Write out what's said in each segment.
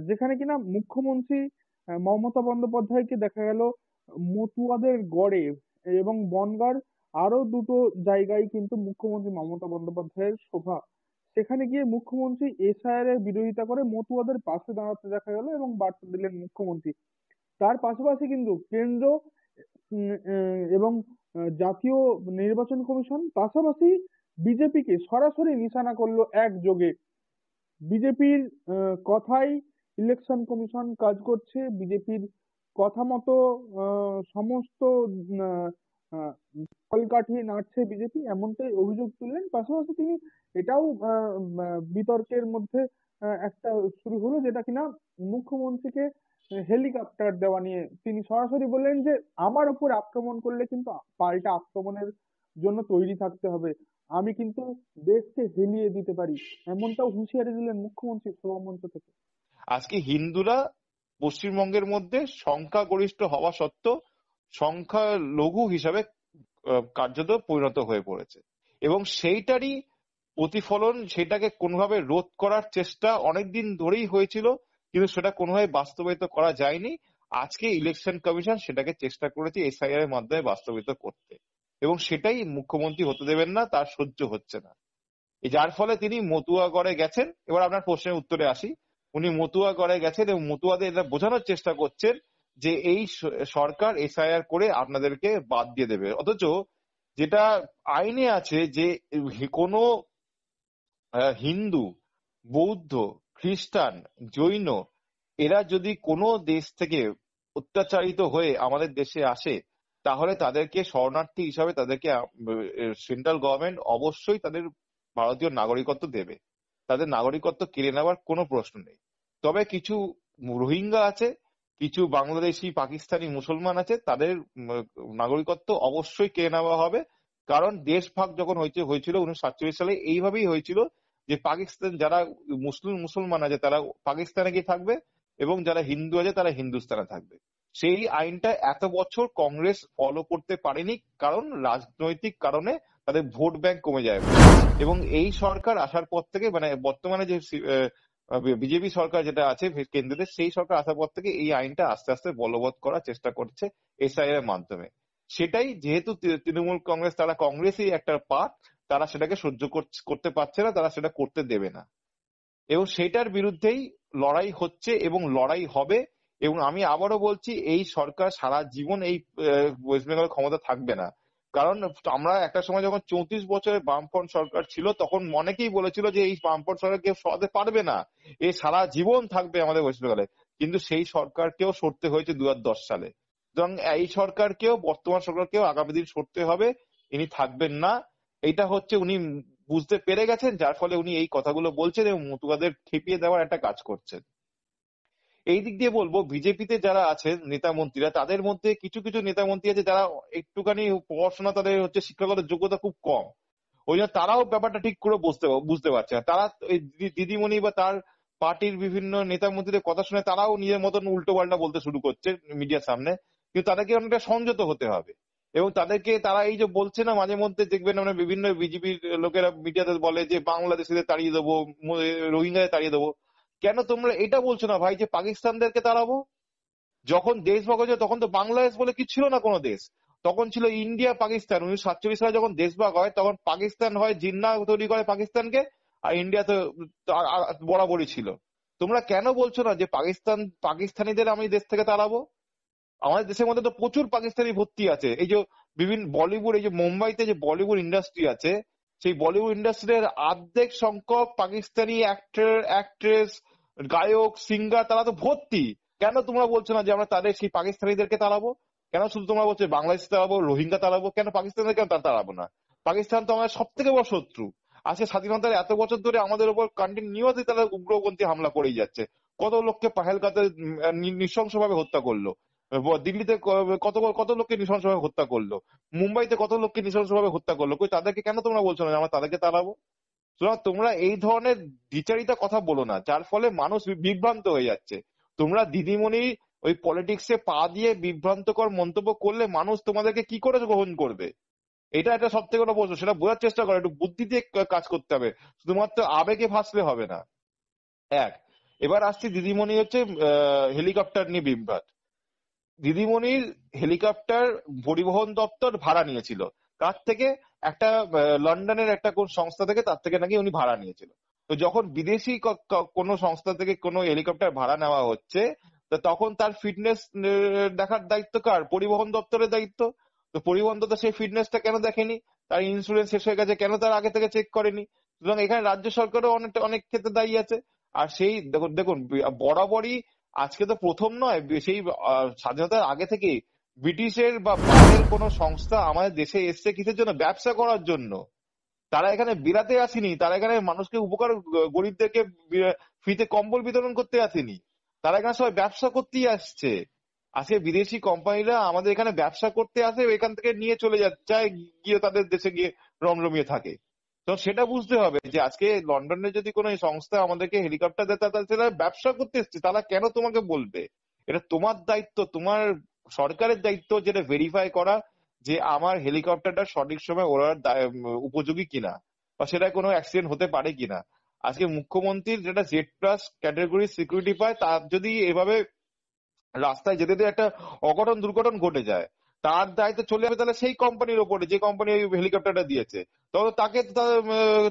যেখানে কিনা মুখ্যমন্ত্রী মমতা বন্দ্যোপাধ্যায়কে দেখা গেল মতুয়াদের গড়ে এবং বনগাঁর আরো দুটো জায়গায় কিন্তু মুখ্যমন্ত্রী মমতা বন্দ্যোপাধ্যায়ের সভা। সেখানে গিয়ে মুখ্যমন্ত্রী এসআইআর এর বিরোধিতা করে মতুয়াদের পাশে দাঁড়াতে দেখা গেল এবং বার্তা দিলেন মুখ্যমন্ত্রী। তার পাশাপাশি কিন্তু কেন্দ্র এবং জাতীয় নির্বাচন কমিশন পাশাপাশি বিজেপিকে সরাসরি নিশানা করলো একযোগে। বিজেপির কথাই ইলেকশন কমিশন কাজ করছে, বিজেপির কথা মতো সমস্ত আহ, আহ, কলকাঠি নাড়ছে বিজেপি, এমনটাই অভিযোগ তুললেন। পাশাপাশি তিনি এটাও বিতর্কের মধ্যে একটা শুরু হলো, যেটা কিনা মুখ্যমন্ত্রীকে হেলিকপ্টার দেওয়া নিয়ে তিনি সরাসরি বললেন যে আমার উপর আক্রমণ করলে কিন্তু পাল্টা আক্রমণের জন্য তৈরি থাকতে হবে, আমি কিন্তু দেশকে হেলিয়ে দিতে পারি, এমনটাও হুঁশিয়ারি দিলেন মুখ্যমন্ত্রী সভামঞ্চ থেকে। আজকে হিন্দুরা পশ্চিমবঙ্গের মধ্যে সংখ্যাগরিষ্ঠ হওয়া সত্ত্বেও সংখ্যালঘু হিসাবে কার্যত পরিণত হয়ে পড়েছে, এবং সেইটারই প্রতিফলন, সেটাকে কোনোভাবে রোধ করার চেষ্টা অনেকদিন ধরেই হয়েছিল, কিন্তু সেটা কোনোভাবে বাস্তবায়িত করা যায়নি। আজকে ইলেকশন কমিশন সেটাকে চেষ্টা করেছে এসআইআর এর মাধ্যমে বাস্তবায়িত করতে, এবং সেটাই মুখ্যমন্ত্রী হতে দেবেন না, তার সহ্য হচ্ছে না। যার ফলে তিনি মতুয়াগড়ে গেছেন। এবার আপনার প্রশ্নের উত্তরে আসি। উনি মতুয়াগড়ে গেছেন এবং মতুয়াদের এটা বোঝানোর চেষ্টা করছেন যে এই সরকার এসআইআর করে আপনাদেরকে বাদ দিয়ে দেবে, অথচ যেটা আইনে আছে যে কোনো হিন্দু, বৌদ্ধ, খ্রিস্টান, জৈন এরা যদি কোনো দেশ থেকে অত্যাচারিত হয়ে আমাদের দেশে আসে, তাহলে তাদেরকে শরণার্থী হিসাবে তাদেরকে সেন্ট্রাল গভর্নমেন্ট অবশ্যই তাদের ভারতীয় নাগরিকত্ব দেবে, তাদের নাগরিকত্ব কেড়ে নেওয়ার কোনো প্রশ্ন নেই। তবে কিছু রোহিঙ্গা আছে, কিছু বাংলাদেশি পাকিস্তানি মুসলমান আছে, তাদের নাগরিকত্ব অবশ্যই কেড়ে নেওয়া হবে। কারণ দেশ ভাগ যখন হয়েছিল 1947 সালে, এইভাবেই হয়েছিল যে পাকিস্তান যারা মুসলমান আছে তারা পাকিস্তানে গিয়ে থাকবে, এবং যারা হিন্দু আছে তারা হিন্দুস্তানে থাকবে। সেই আইনটা এত বছর কংগ্রেস ফলো করতে পারেনি, কারণ রাজনৈতিক কারণে তাদের ভোট ব্যাংক কমে যায় বলে। এবং এই সরকার আসার পর থেকে, মানে বর্তমানে যে বিজেপি সরকার যেটা আছে কেন্দ্রে, সেই সরকার আসার পর থেকে এই আইনটা আস্তে আস্তে বলবৎ করার চেষ্টা করছে এসআইআর এর মাধ্যমে। সেটাই যেহেতু তৃণমূল কংগ্রেস, তারা কংগ্রেসই একটা পার্ট, তারা সেটাকে সহ্য করতে পারছে না, তারা সেটা করতে দেবে না, এবং সেটার বিরুদ্ধেই লড়াই হচ্ছে এবং লড়াই হবে। এবং আমি আবারও বলছি, এই সরকার সারা জীবন এই ওয়েস্ট বেঙ্গল ক্ষমতা থাকবে না। কারণ আমরা একটা সময় যখন 34 বছরের বামফ্রন্ট সরকার ছিল, তখন অনেকেই বলেছিল যে এই বামফ্রন্ট সরকার কেউ সরাতে পারবে না, এ সারা জীবন থাকবে আমাদের ওয়েস্ট বেঙ্গলে। কিন্তু সেই সরকারকেও সরতে হয়েছে 2010 সালে। সুতরাং এই সরকারকেও, বর্তমান সরকারকেও আগামী দিন সরতে হবে, ইনি থাকবেন না। এটা হচ্ছে উনি বুঝতে পেরে গেছেন, যার ফলে উনি এই কথাগুলো বলছেন এবং মতুয়াদের খেপিয়ে দেওয়ার একটা কাজ করছেন। এই দিক দিয়ে বলবো, বিজেপিতে যারা আছেন নেতা মন্ত্রীরা, তাদের মধ্যে কিছু কিছু নেতা মন্ত্রী আছে যারা একটুখানি পড়াশোনা, তাদের হচ্ছে শিক্ষাগত যোগ্যতা খুব কম, ওই জন্য তারাও ব্যাপারটা ঠিক করে বুঝতে পারছে না। তারা এই দিদিমণি বা তার পার্টির বিভিন্ন নেতা মন্ত্রীদের কথা শুনে তারাও নিজের মতন উল্টো পাল্টা বলতে শুরু করছে মিডিয়ার সামনে। কিন্তু তাদেরকে অনেকটা সংযত হতে হবে, এবং তাদেরকে তারা এই যে বলছে না, মাঝে মধ্যে দেখবেন মানে বিভিন্ন বিজেপির লোকেরা মিডিয়াতে বলে যে বাংলাদেশিদের তাড়িয়ে দেবো, রোহিঙ্গাদের তাড়িয়ে দেবো। কেন তোমরা এটা বলছো না ভাই যে পাকিস্তানদেরকে তাড়াবো? যখন দেশ ভাগ হয়েছে তখন তো বাংলাদেশ বলে কিছু ছিল না কোনো দেশ, তখন ছিল ইন্ডিয়া পাকিস্তান। 1947 সালে যখন দেশ ভাগ হয় তখন পাকিস্তান হয় জিন্নাহ তৈরি করে পাকিস্তানকে, আর ইন্ডিয়া তো বরাবরই ছিল। তোমরা কেন বলছো না যে পাকিস্তানিদের আমি দেশ থেকে তাড়াবো? আমাদের দেশের মধ্যে তো প্রচুর পাকিস্তানি ভর্তি আছে। এই যে বিভিন্ন বলিউড, এই যে মুম্বাইতে যে বলিউড ইন্ডাস্ট্রি আছে, সেই বলিউড ইন্ডাস্ট্রির অর্ধেক সংখ্যক পাকিস্তানি অ্যাক্টর, অ্যাক্ট্রেস, গায়ক, সিঙ্গার, তারা তো ভর্তি। কেন তোমরা বলছো না যে আমরা তাদের সেই পাকিস্তানিদেরকে তাড়াবো? কেন শুধু তোমরা বলছো বাংলাদেশ তাড়াবো, রোহিঙ্গা তাড়াবো, কেন পাকিস্তানিদের কেন তাড়াবো না? পাকিস্তান তো আমাদের সব থেকে বড় শত্রু। আজকে স্বাধীনতার এত বছর ধরে আমাদের উপর কন্টিনিউয়াসলি তারা উগ্রপন্থী হামলা করেই যাচ্ছে। কত লোককে পাহেলগাঁতে নৃশংসভাবে হত্যা করলো, দিল্লিতে কত কত লোককে নৃশংসভাবে হত্যা করলো, মুম্বাইতে কত লোককে নৃশংসভাবে হত্যা করলো, কই তাদেরকে কেন তোমরা বলছো না যে আমরা তাদেরকে তাড়াবো? সুতরাং তোমরা এই ধরনের দ্বিচারিতা কথা বলো না, যার ফলে মানুষ বিভ্রান্ত হয়ে যাচ্ছে। তোমরা দিদিমণি ওই পলিটিক্সে পা দিয়ে বিভ্রান্তকর মন্তব্য করলে মানুষ তোমাদেরকে কি করে গ্রহণ করবে? এটা একটা সব থেকে বড় প্রশ্ন, সেটা বোঝার চেষ্টা করো, একটু বুদ্ধি দিয়ে কাজ করতে হবে, শুধুমাত্র আবেগে ভাসলে হবে না। এক, এবার আসছি দিদিমণি হচ্ছে হেলিকপ্টার নিয়ে বিভ্রাট। দিদিমণির হেলিকপ্টার পরিবহন দপ্তর ভাড়া নিয়েছিল কার থেকে? একটা লন্ডনের একটা কোন সংস্থা থেকে, তার থেকে নাকি উনি ভাড়া নিয়েছিল। তো যখন বিদেশি কোনো সংস্থা থেকে কোনো হেলিকপ্টার ভাড়া নেওয়া হচ্ছে, তো তখন তার ফিটনেস দেখার দায়িত্ব কার? পরিবহন দপ্তরের দায়িত্ব। তো পরিবহন দপ্তর সেই ফিটনেসটা কেন দেখেনি? তার ইন্স্যুরেন্স শেষ হয়ে গেছে, কেন তার আগে থেকে চেক করেনি? সুতরাং এখানে রাজ্য সরকারও অনেক ক্ষেত্রে দায়ী আছে। আর সেই দেখুন দেখুন বরাবরই, আজকে তো প্রথম নয়, সেই স্বাধীনতার আগে থেকে ব্রিটিশের বা বাইরের কোন সংস্থা আমাদের দেশে এসছে কিসের জন্য? ব্যবসা করার জন্য। তারা এখানে বিলাতে আসেনি, তারা এখানে মানুষকে উপকার, গরিবদেরকে ফ্রিতে কম্বল বিতরণ করতে আসেনি, তারা এখানে সবাই ব্যবসা করতেই আসছে। আজকে বিদেশি কোম্পানিরা আমাদের এখানে ব্যবসা করতে আসে, এখান থেকে নিয়ে চলে যায়, গিয়ে তাদের দেশে গিয়ে রমরমিয়ে থাকে। তো সেটা বুঝতে হবে যে আজকে লন্ডনে যদি কোনো সংস্থা আমাদেরকে হেলিকপ্টার দেয়, তারা সেটা ব্যবসা করতে এসছে, তারা কেন তোমাকে বলবে? এটা তোমার দায়িত্ব, তোমার সরকারের দায়িত্ব যেটা ভেরিফাই করা যে আমার হেলিকপ্টারটা সঠিক সময় ওড়ার উপযোগী কিনা, বা সেটা কোনো অ্যাক্সিডেন্ট হতে পারে কিনা। আজকে মুখ্যমন্ত্রীর যেটা জেড প্লাস ক্যাটাগরি সিকিউরিটি পায়, তার যদি এভাবে রাস্তায় যেতে যেতে একটা অঘটন দুর্ঘটন ঘটে যায়, তার দায়িত্ব চলে যাবে তাহলে সেই কোম্পানির ওপরে, যে কোম্পানি ওই হেলিকপ্টারটা দিয়েছে। তবে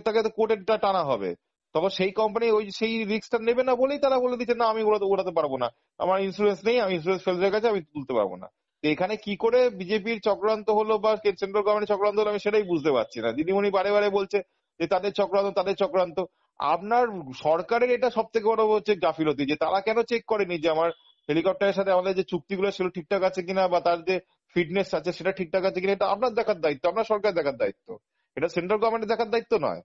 তাকে তো কোর্টে টানা হবে। তখন সেই কোম্পানি ওই সেই রিস্কটা নেবে না বলেই তারা বলে দিচ্ছে, না আমি ওড়াতে পারবো না, আমার ইন্স্যুরেন্স নেই, আমি ইন্স্যুরেন্স ফেল হয়ে গেছে, আমি তুলতে পারবো না। তো এখানে কি করে বিজেপির চক্রান্ত হলো বা সেন্ট্রাল গভর্নমেন্টের চক্রান্ত হলো, আমি সেটাই বুঝতে পারছি না। দিদিমণি বারে বারে বলছে যে তাদের চক্রান্ত, তাদের চক্রান্ত। আপনার সরকারের এটা সব থেকে বড় হচ্ছে গাফিলতি, যে তারা কেন চেক করেনি যে আমার হেলিকপ্টারের সাথে আমাদের যে চুক্তিগুলো সেগুলো ঠিকঠাক আছে কিনা, বা তার যে ফিটনেস আছে সেটা ঠিকঠাক আছে কিনা। এটা আপনার দেখার দায়িত্ব, আপনার সরকার দেখার দায়িত্ব, এটা সেন্ট্রাল গভর্নমেন্টের দেখার দায়িত্ব নয়।